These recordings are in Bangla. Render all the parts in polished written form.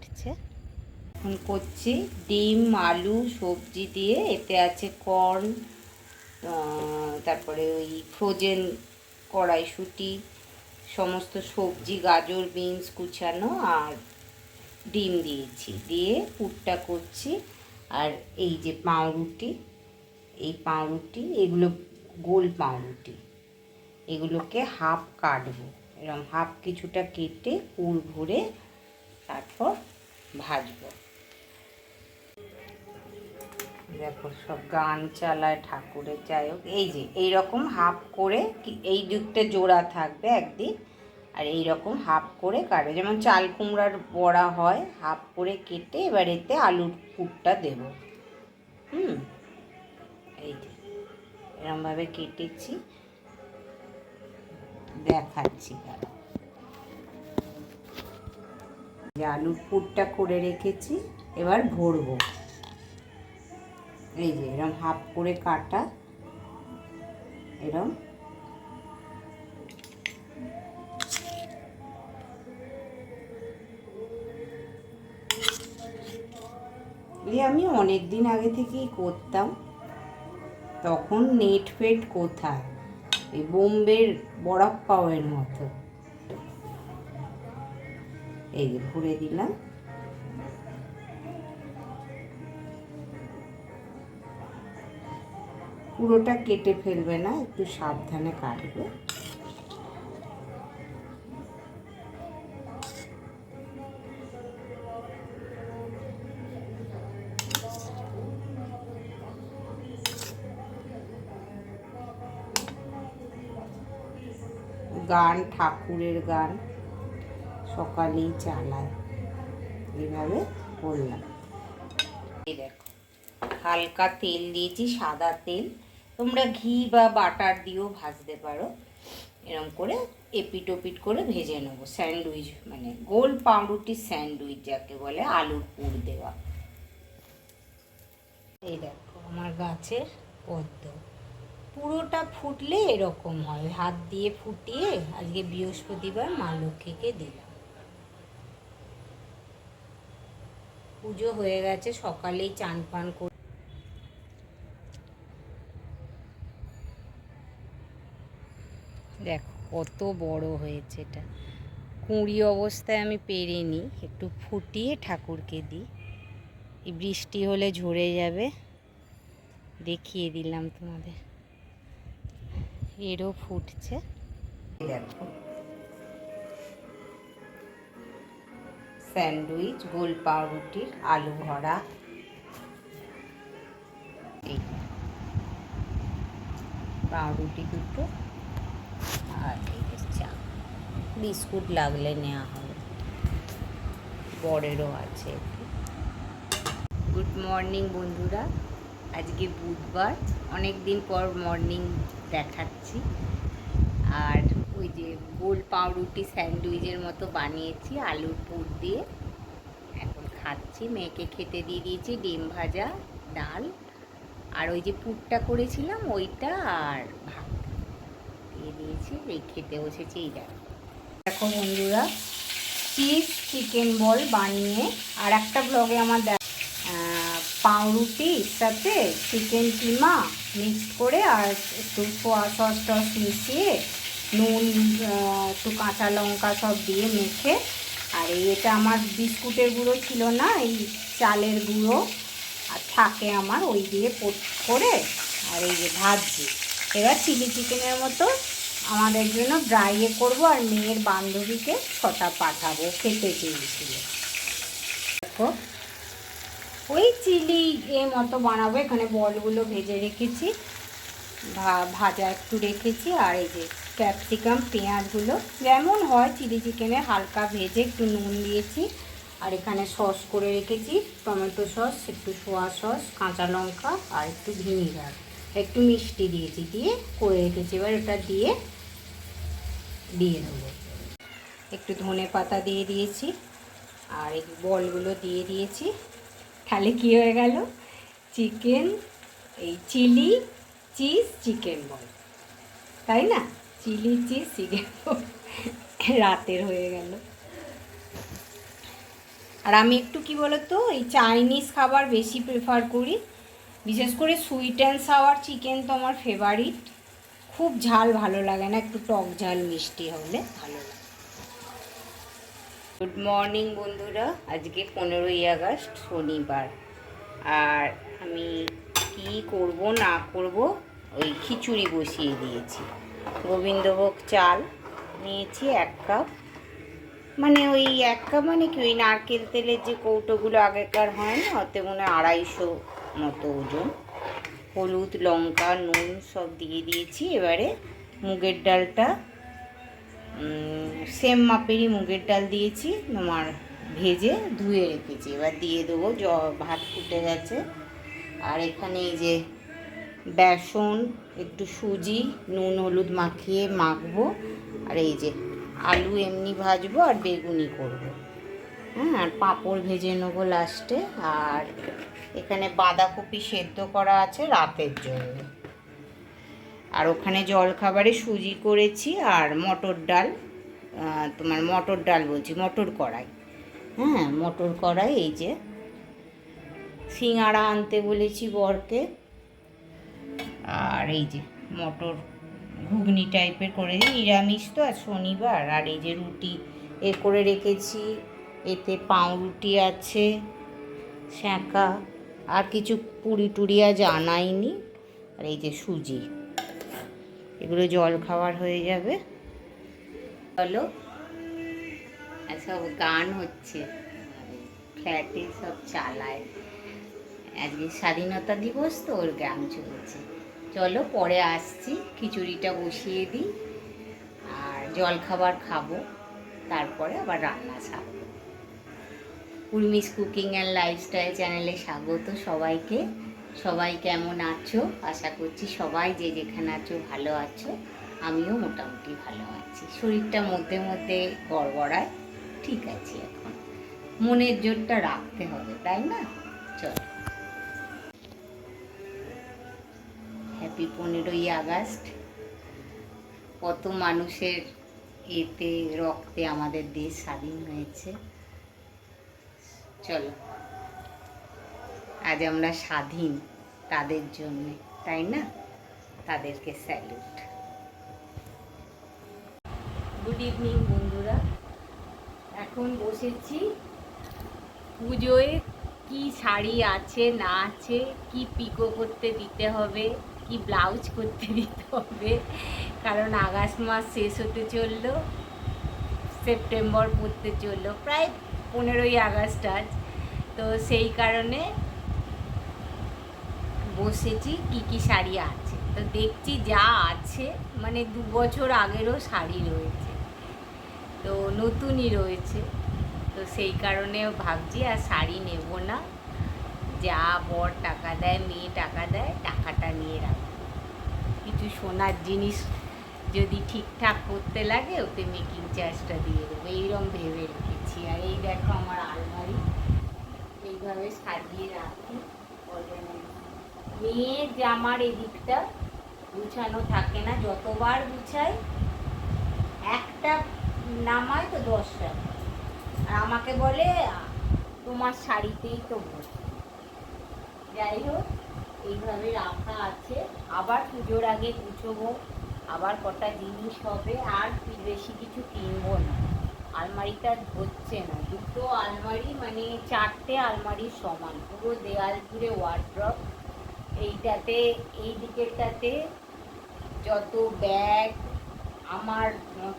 ফুটছে। এখন করছি ডিম আলু সবজি দিয়ে, এতে আছে কর্ন, তারপরে ওই ফ্রোজেন কড়াইশুঁটি, সমস্ত সবজি, গাজর বিনস কুচানো, আর ডিম দিয়েছি, দিয়ে পুরটা করছি। আর এই যে পাউরুটি, এই পাউরুটি, এগুলো গোল পাউরুটি, এগুলোকে হাফ কাটবো, এরকম হাফ কিছুটা কেটে পুর ভরে তারপর ভাজবো। দেখো সব গান চালায় ঠাকুরের, যাই হোক। এই যে এইরকম হাফ করে, এই দিকটা জোড়া থাকবে একদিক, আর এইরকম হাফ করে কাটবে, যেমন চাল কুমড়ার বড়া হয়, হাফ করে কেটে এবার এতে আলুর পুরটা দেব। এই যে এরকমভাবে কেটেছি, দেখাচ্ছি। যে আলুর পুরটা করে রেখেছি, এবার ভরবো। এই যে এরকম হাফ করে কাটা, এরকম আমি অনেক দিন আগে থেকেই করতাম, তখন নেট ফেট কোথায়, এই বোম্বের বরফ পাওয়ের মতো। এই যে ভরে দিলাম। পুরোটা কেটে ফেলবে না, একটু সাবধানে কাটবে। গান, ঠাকুরের গান সকালেই চালায়, এইভাবে করলাম। এই দেখো হালকা তেল দিয়েছি, সাদা তেল, তোমরা ঘি বা বাটার দিয়েও ভাজতে পারো। এরকম করে এপিট ওপিট করে ভেজে নেবো, স্যান্ডউইচ, মানে গোল পাউরুটির স্যান্ডউইচ যাকে বলে, আলুর পুর দেওয়া। এই দেখো আমার গাছের পদ্ম, পুরোটা ফুটলে এরকম হয়, হাত দিয়ে ফুটিয়ে আজকে বৃহস্পতিবার মা লক্ষ্মীকে দিলাম। পুজো হয়ে গেছে, সকালেই চান পান করে। দেখো কত বড় হয়েছে এটা, কুঁড়ি অবস্থায় আমি পেরিনি, একটু ফুটিয়ে ঠাকুরকে দিই, এই বৃষ্টি হলে ঝরে যাবে, দেখিয়ে দিলাম তোমাদের। এরও ফুটছে, দেখো স্যান্ডউইচ, গোল পাউরুটির আলু ভরা, এই পাউরুটি দুটো, আর এই চা, বিস্কুট লাগলে নেওয়া হবে, বড়েরও আছে। গুড মর্নিং বন্ধুরা, আজকে বুধবার, অনেক দিন পর মর্নিং দেখাচ্ছি। আর ওই যে গোল পাউরুটি স্যান্ডউইচের মতো বানিয়েছি আলুর পুর দিয়ে, এখন খাচ্ছি। মেয়েকে খেতে দিয়ে দিয়েছি, ডিম ভাজা, ডাল, আর ওই যে পুরটা করেছিলাম ওইটা, আর ভাত দিয়ে দিয়েছি, এই খেতে বসেছি। এই দেখো বন্ধুরা, চিজ চিকেন বল বানিয়ে, আর একটা ব্লগে আমার পাউরুটির সাথে চিকেন কিমা মিক্সড করে, আর একটু সোয়া সস টস মিশিয়ে, নুন, একটু কাঁচা লঙ্কা সব দিয়ে মেখে, আর এটা আমার বিস্কুটের গুঁড়ো ছিল না, এই চালের গুঁড়ো আর থাকে আমার, ওই দিয়ে করে, আর এই যে ভাজছি। এবার চিলি চিকেনের মতো আমাদের জন্য ড্রাইয়ে করবো, আর মেয়ের বান্ধবীকে 6টা পাঠাবো, খেতে চেয়েছিল। দেখো ওই চিলি মতো বানাবো, এখানে বলগুলো ভেজে রেখেছি, ভাজা একটু রেখেছি, আর এই যে ক্যাপসিকাম পেঁয়াজগুলো যেমন হয় চিলি চিকেনে হালকা ভেজে একটু নুন দিয়েছি, আর এখানে সস করে রেখেছি, টমেটো সস, একটু সোয়া সস, কাঁচা লঙ্কা, আর একটু ভিনিগার, একটু মিষ্টি দিয়েছি, দিয়ে করে রেখেছি। এবার ওটা দিয়ে দেবো, একটু ধনে পাতা দিয়ে দিয়েছি, আর এই বলগুলো দিয়ে দিয়েছি, তাহলে কী হয়ে গেল, চিকেন, এই চিলি চিজ চিকেন বল, তাই না? চিলি চিজ চিকেন বল রাতের হয়ে গেল। আর আমি একটু কি বলতো এই চাইনিজ খাবার বেশি প্রেফার করি, বিশেষ করে সুইট অ্যান্ড সাওয়ার চিকেন তো আমার ফেভারিট। খুব ঝাল ভালো লাগে না, একটু টক ঝাল মিষ্টি হলে ভালো লাগে। গুড মর্নিং বন্ধুরা, আজকে 15ই আগস্ট শনিবার। আর আমি কি করব না করব ওই খিচুড়ি বসিয়ে দিয়েছি। গোবিন্দভোগ চাল নিয়েছি 1 কাপ, মানে ওই 1 কাপ মানে কি ওই নারকেল তেলের যে কৌটোগুলো আগেকার হয় না, ওতে মনে হয় 250 মতো ওজন। হলুদ, লঙ্কা, নুন সব দিয়ে দিয়েছি। এবারে মুগের ডালটা সেম মাপেরই মুগের ডাল দিয়েছি, তোমার ভেজে ধুয়ে রেখেছি। এবার দিয়ে দেবো, ভাত ফুটে গেছে। আর এখানে এই যে বেসন, একটু সুজি, নুন হলুদ মাখিয়ে মাখবো। আর এই যে আলু এমনি ভাজবো আর বেগুনি করবো। হ্যাঁ, আর পাঁপড় ভেজে নেবো লাস্টে। আর এখানে বাঁধাকপি সেদ্ধ করা আছে রাতের জন্য। আর ওখানে জলখাবারে সুজি করেছি আর মটর ডাল, তোমার মটর ডাল বলছি, মটর কড়াই। হ্যাঁ, মটর কড়াই। এই যে সিঙাড়া আনতে বলেছি বরকে। আর এই যে মটর ঘুগনি টাইপের করে দিই, নিরামিষ তো আর শনিবার। আর এই যে রুটি এ করে রেখেছি, এতে পাউরুটি আছে, শ্যাঁকা, আর কিছু পুরি টুরি আজ আনাইনি। আর এই যে সুজি, এগুলো জল খাবার হয়ে যাবে। চলো, সব গান হচ্ছে, ফ্ল্যাটে সব চালায়। আজকে স্বাধীনতা দিবস তো, ওর গান চলছে। চলো পরে আসছি, খিচুড়িটা বসিয়ে দিই আর জল খাবার খাবো, তারপরে আবার রান্না ছাড়বো। উর্মিস কুকিং অ্যান্ড লাইফস্টাইল চ্যানেলে স্বাগত সবাইকে। সবাই কেমন আছো? আশা করছি সবাই যে যেখানে আছো ভালো আছো। আমিও মোটামুটি ভালো আছি। শরীরটা মধ্যে মধ্যে গড়বড়ায়, ঠিক আছে। এখন মনের জোরটা রাখতে হবে, তাই না? চলো, হ্যাপি 15ই আগস্ট। কত মানুষের এতে রক্তে আমাদের দেশ স্বাধীন হয়েছে। চলো, আজ আমরা স্বাধীন তাদের জন্য, তাই না? তাদেরকে স্যালুট। গুড ইভিনিং বন্ধুরা, এখন বসেছি পুজোয়। কি শাড়ি আছে না আছে, কি পিকো করতে দিতে হবে, কি ব্লাউজ করতে দিতে হবে, কারণ আগস্ট মাস শেষ হতে চললো, সেপ্টেম্বর পড়তে চললো, প্রায় 15ই আগস্ট আজ। তো সেই কারণে বসেছি কি কি শাড়ি আছে। তো দেখছি যা আছে, মানে 2 বছর আগেরও শাড়ি রয়েছে, তো নতুনই রয়েছে। তো সেই কারণে ভাবছি আর শাড়ি নেব না, যা বর টাকা দেয়, মেয়ে টাকা দেয়, টাকাটা নিয়ে রাখবো। কিছু সোনার জিনিস যদি ঠিকঠাক করতে লাগে, ওতে মেকিং চার্জটা দিয়ে দেবো, এইরকম ভেবে রেখেছি। আর এই দেখো আমার আলমারি, এইভাবে সাজিয়ে রাখি। মেয়ের জামার এদিকটা গুছানো থাকে না, যতবার গুছাই একটা নামায় তো 10টা। আর আমাকে বলে তোমার শাড়িতেই তো বসে। যাই হোক, এইভাবে রাখা আছে। আবার পুজোর আগে গুছোবো, আবার কটা জিনিস হবে। আর বেশি কিছু কিনবো না, আলমারিটা হচ্ছে না। 2টো আলমারি, মানে 4টে আলমারির সমান, পুরো দেয়াল জুড়ে ওয়ার্ড্রপ। এইটাতে, এই দিকেরটাতে যত ব্যাগ, আমার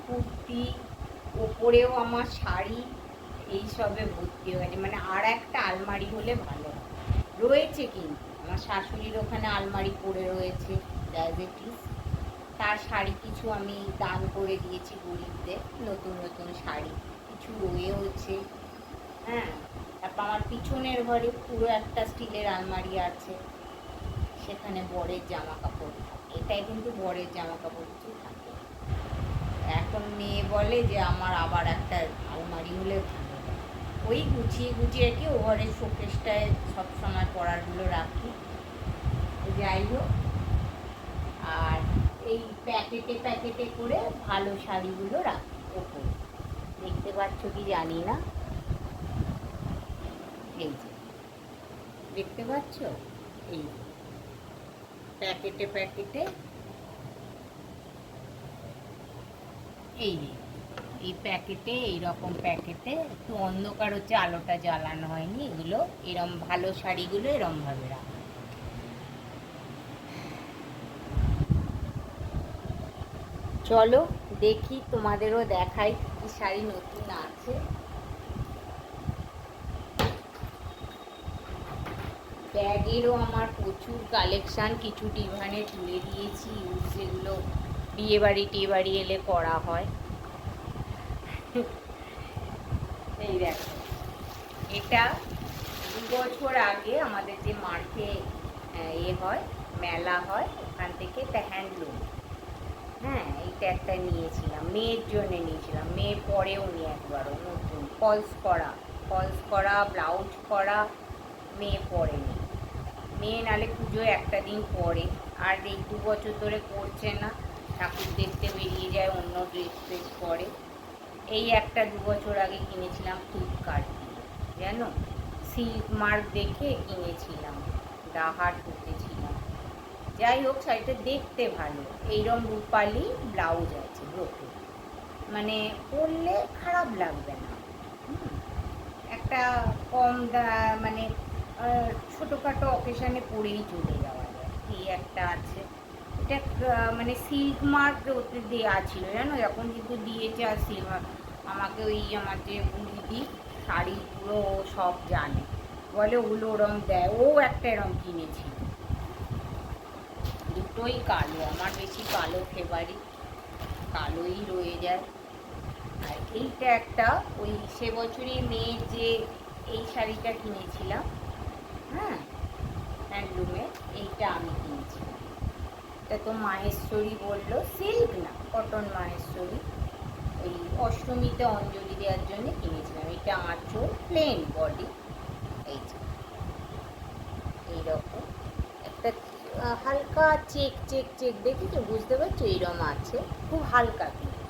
কুর্তি, ওপরেও আমার শাড়ি, এইসবে ভর্তি হয়ে গেছে। মানে আর একটা আলমারি হলে ভালো রয়েছে, কিন্তু আমার শাশুড়ির ওখানে আলমারি পড়ে রয়েছে ডায়াবেটিস, তার শাড়ি কিছু আমি দান করে দিয়েছি গরিবদের, নতুন নতুন শাড়ি কিছু রয়েওছে। হ্যাঁ, তারপর আমার পিছনের ঘরে পুরো একটা স্টিলের আলমারি আছে, সেখানে বরের জামা কাপড় থাকে। এটাই কিন্তু বরের জামা কাপড় কিছু থাকে। এখন মেয়ে বলে যে আমার আবার একটা আলমারি হলে ভালো হয়। ওই গুছিয়ে গুছিয়ে রেখে ওভারের শোকেসটায় সবসময় পরারগুলো রাখি। যাই হোক, আর এই প্যাকেটে প্যাকেটে করে ভালো শাড়িগুলো রাখি ওপরে। দেখতে পাচ্ছ কি জানি না, এই যে দেখতে পাচ্ছ, এই প্যাকেটে প্যাকেটে, এই প্যাকেটে, এইরকম প্যাকেটে। একটু অন্ধকার হচ্ছে, আলোটা জ্বালানো হয়নি। এগুলো এরম ভালো শাড়িগুলো এরমভাবে রাখা। চলো দেখি, তোমাদেরও দেখাই কি শাড়ি নতুন আছে। ব্যাগেরও আমার প্রচুর কালেকশান, কিছু ডিভানে তুলে দিয়েছি, যেগুলো বিয়েবাড়ি টিয়েবাড়ি এলে করা হয়। এই দেখো, এটা 2 বছর আগে আমাদের যে মার্কে হয়, মেলা হয়, ওখান থেকে একটা হ্যান্ডলুম। হ্যাঁ, এইটা একটা নিয়েছিলাম, মেয়ের জন্য নিয়েছিলাম, মেয়ে পরেও নি একবারও, নতুন ফলস করা ব্লাউজ করা, মেয়ে পরেনি। মেয়ে নালে পুজোয় একটা দিন পরে, আর এই 2 বছর ধরে করছে না, ঠাকুর দেখতে বেরিয়ে যায়, অন্য ড্রেস পরে। এই একটা 2 বছর আগে কিনেছিলাম ফ্লিপকার্ট দিয়ে, জানো, সিল্ক মার্ক দেখে কিনেছিলাম, ডাহার ঢুকেছিলাম। যাই হোক, শাড়িটা দেখতে ভালো, এইরকম রূপালি ব্লাউজ আছে, ব্রোকেট, মানে পরলে খারাপ লাগবে না। একটা কম মানে ছোটোখাটো অকেশানে পরেই চলে যাওয়া যায়, এই একটা আছে। এটা মানে সিল্ক মার্ক ওতে দেওয়া ছিল, জানো, এখন কিন্তু দিয়েছে। আর সিল্ক মার্ক আমাকে ওই আমার যে দিদি শাড়িগুলো সব জানে, বলে ওগুলো ওরম দেয়, ও একটা এরম কিনেছিল, দুটোই কালো, আমার বেশি কালো ফেভারিট, কালোই রয়ে যায়। আর এইটা একটা ওই সে বছরই মেয়ের যে এই শাড়িটা কিনেছিলাম, হ্যাঁ, হ্যান্ডলুমে, এইটা আমি কিনেছিলাম। এটা তো মাহেশ্বরী বললো, সিল্ক না, কটন মাহেশ্বরী, ওই অষ্টমীতে অঞ্জলি দেওয়ার জন্য কিনেছিলাম। এটা আঁচল, প্লেন বডি, এই যে এইরকম একটা হালকা চেক চেক চেক দেখেছো, বুঝতে পারছো, এইরকম আছে, খুব হালকা কিন্তু।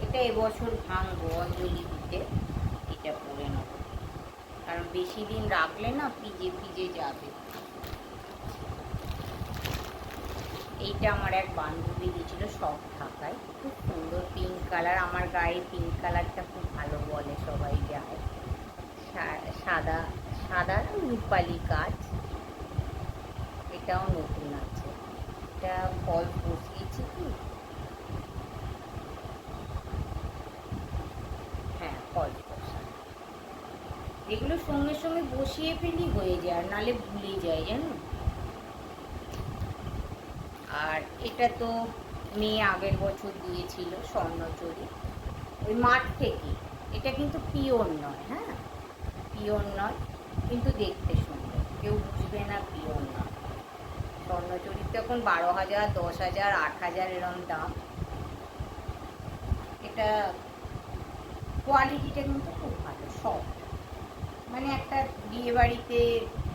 এটা এবছর ভাঙবো অঞ্জলি দিতে, এটা পরে নেব, কারণ বেশি দিন রাখলে না ভিজে ভিজে যাবে। এইটা আমার এক বান্ধবী দিয়েছিল সব ঢাকায়, খুব সুন্দর পিঙ্ক কালার, আমার গায়ে পিঙ্ক কালারটা খুব ভালো বলে সবাই, যায় সাদা সাদা রূপালি কাজ। এটাও নতুন আছে, এটা ফল বসিয়েছি কি, হ্যাঁ ফল বসা, এগুলো সঙ্গে সঙ্গে বসিয়ে ফেলি হয়ে যায়, আর নালে ভুলে যায়, জানো। আর এটা তো মেয়ে আগের বছর দিয়েছিল, স্বর্ণচুরি, ওই মাঠ থেকে। এটা কিন্তু পিওর নয়, হ্যাঁ পিওর নয়, কিন্তু দেখতে সুন্দর, কেউ বুঝবে না পিওর নয়। স্বর্ণচুরির তো এখন 12,000, 10,000, 8,000 এরম দাম। এটা কোয়ালিটিটা কিন্তু খুব ভালো, সফট, মানে একটা বিয়ে বাড়িতে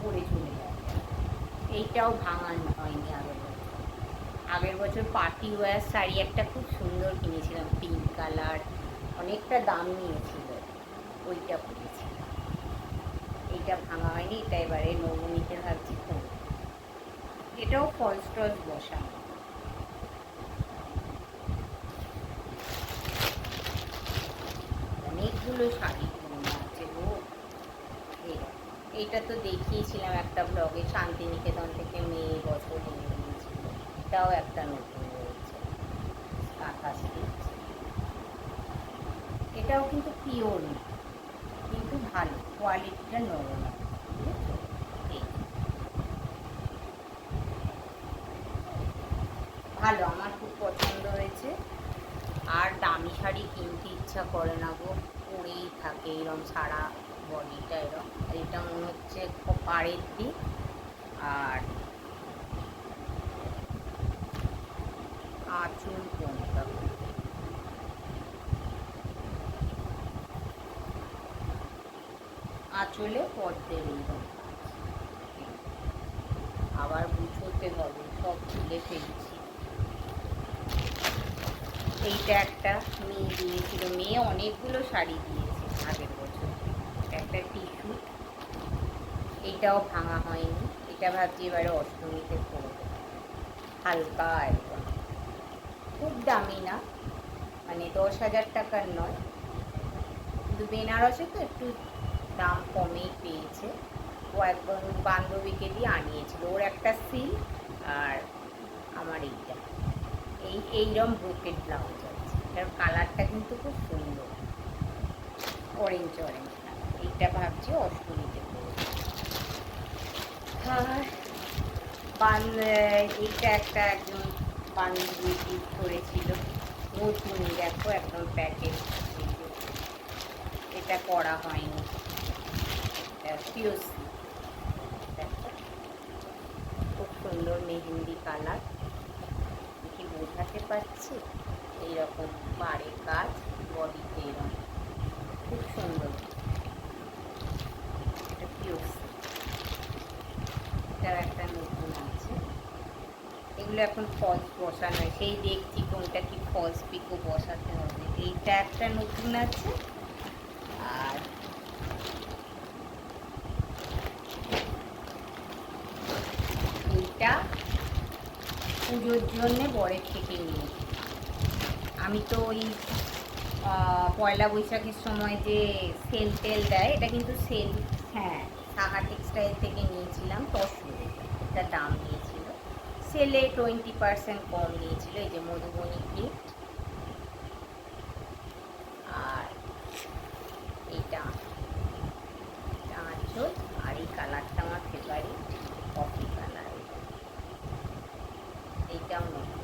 পরে চলে যায়। এইটাও ভাঙানো হয়নি আগের বছর পার্টি ওয়্যার শাড়ি একটা খুব সুন্দর কিনেছিলাম, পিঙ্ক কালার, অনেকটা দাম নিয়েছিল, ওইটা পরেছিলাম। এইটা ভাঙা হয়নি, এটা এবারে নবমীতে ভাবছি খুব। এটাও ফলস টলস বসানো। অনেকগুলো শাড়ি পুরনো আছে গো। এইটা তো দেখিয়েছিলাম একটা ব্লগে, শান্তিনিকেতন থেকে মেয়ে বছর এনে দিয়েছিল, এটাও একটা নতুন রয়েছে, কাঁথা স্টিচ। এটাও কিন্তু পিওর না, কিন্তু ভালো, কোয়ালিটিটা নরম, বুঝেছো। এই ভালো, আমার খুব পছন্দ হয়েছে। আর দামি শাড়ি কিনতে ইচ্ছা করে না গো, পরেই থাকে এরম সারা বডিটা এরম। এটা মনে হচ্ছে পাড়ের দিক, আর আঁচল কোনটা, আঁচলে পদ্মের এইরকম, আবার গুছোতে হবে, সব তুলে ফেলছি। এইটা একটা মেয়ে দিয়েছিল, মেয়ে অনেকগুলো শাড়ি দিয়েছে আগের বছর, একটা টিস্যু, এইটাও ভাঙা হয়নি, এটা ভাবছি এবারে অষ্টমীতে পরবো। হালকা একদম, খুব দামি না, মানে 10,000 টাকার নয়, কিন্তু বেনারসে তো একটু দাম কমেই পেয়েছে। ও একদম বান্ধবীকে দিয়ে আনিয়েছিল, ওর একটা সিল্ক আর আমার এইটা, এইরকম ব্রোকেট ব্লাউজ আছে। এটার কালারটা কিন্তু খুব সুন্দর, অরেঞ্জ অরেঞ্জ কালার। এইটা ভাবছি অষ্টমীতে পরবো। আর এইটা একটা একজন বান্ধবী গিফট করেছিল, নতুন, দেখো একদম প্যাকেট, এটা করা হয়নি, পিওসি, খুব সুন্দর মেহেন্দি কালার, কি বোঝাতে পারছি, এইরকম পাড়ে কাজ, বডিতে এরকম খুব সুন্দর, এটা পিওসি। এটার একটা নতুন আছে, এগুলো এখন ফলস বসানো, সেই দেখছি কোনটা কি ফলস পিকো বসাতে হবে। এইটা একটা নতুন আছে, আর এইটা পুজোর জন্যে বরের থেকে নিয়েছি। আমি তো ওই পয়লা বৈশাখের সময় যে সেল টেল দেয়, এটা কিন্তু সেল, হ্যাঁ, সাহা টেক্সটাইল থেকে নিয়েছিলাম, 10 এটা দাম নিয়েছিল, সেলে 20% কম নিয়েছিল। এই যে মধুবনী গিফট, আর এইটা আঁচল, আর এই কালারটা আমার ফেভারিট, কফি কালার, এইটাও নতুন,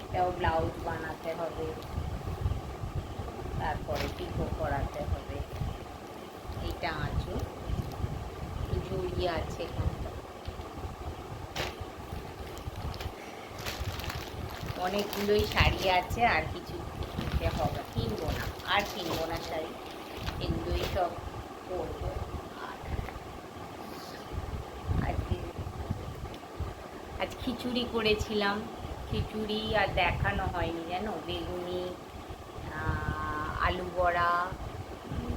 এটাও ব্লাউজ বানাতে হবে, তারপরে পিকো করাতে হবে। এইটা আঁচল, জড়িয়ে আছে এখানটা, অনেকগুলোই শাড়ি আছে, আর কিছু কিনতে হবে, কিনবো না, আর কিনবো না শাড়ি, এগুলোই সব করবো। আর আজ খিচুড়ি করেছিলাম, খিচুড়ি আর দেখানো হয়নি জানো, বেগুনি, আলু বড়া,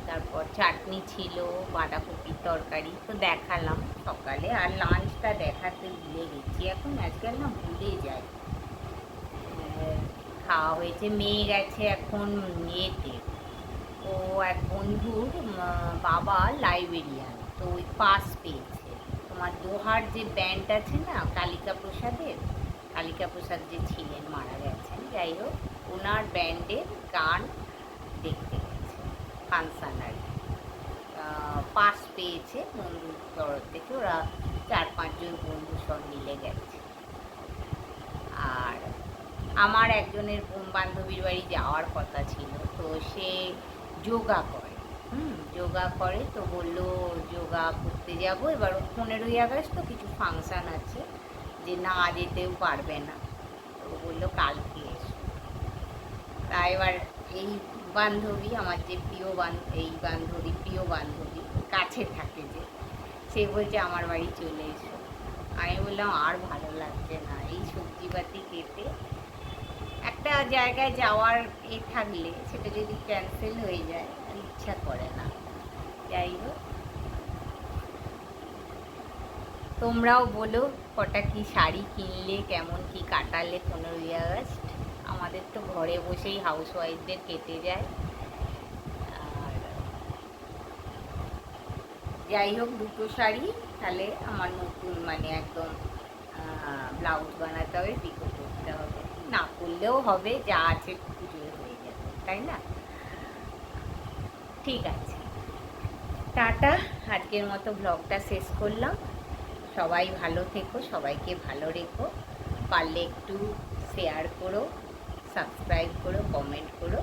তারপর চাটনি ছিল, বাঁধাকপির তরকারি তো দেখালাম সকালে, আর লাঞ্চটা দেখাতে ভুলে গেছি, এখন আজকাল না ভুলে যায়। খাওয়া হয়েছে, মেয়ে গেছে এখন ইয়েতে, ও এক বন্ধুর বাবা লাইব্রেরিয়ান, তো ওই পাস পেয়েছে, তোমার দোহার যে ব্যান্ড আছে না কালিকা প্রসাদের, কালিকা প্রসাদ যে ছিলেন মারা গেছেন, যাই হোক ওনার ব্যান্ডের গান দেখতে গেছে, ফাংশন আর কি। পাস পেয়েছে বন্ধুর তরফ থেকে, ওরা 4-5 জন বন্ধু সব মিলে গেছে। আর আমার একজনের বান্ধবীর বাড়ি যাওয়ার কথা ছিল, তো সে যোগা করে, যোগা করে, তো বললো যোগা করতে যাব, এবার 15ই আগস্ট তো কিছু ফাংশান আছে, যে না যেতেও পারবে না, তো বললো কালকে এসো। তা এবার এই বান্ধবী আমার যে এই বান্ধবী প্রিয় বান্ধবী কাছে থাকে যে, সে বলছে আমার বাড়ি চলে এসো। আমি বললাম আর ভালো লাগছে না, এই সবজিপাতি কেটে একটা জায়গায় যাওয়ার থাকলে সেটা যদি ক্যান্সেল হয়ে যায় আর ইচ্ছা করে না। যাই হোক, তোমরাও বলো কটা কি শাড়ি কিনলে, কেমন কি কাটালে 15ই আগস্ট। আমাদের তো ঘরে বসেই হাউস ওয়াইফদের কেটে যায়। আর যাই হোক, 2টো শাড়ি, তাহলে আমার নতুন, মানে একদম ব্লাউজ বানাতে হবে, পিকো করতে হবে, না করলেও হবে, যা আছে পুজোয় হয়ে যাবে, তাই না? ঠিক আছে, টাটা, আজকের মতো ব্লগটা শেষ করলাম। সবাই ভালো থেকো, সবাইকে ভালো রেখো, পারলে একটু শেয়ার করো, সাবস্ক্রাইব করো, কমেন্ট করো।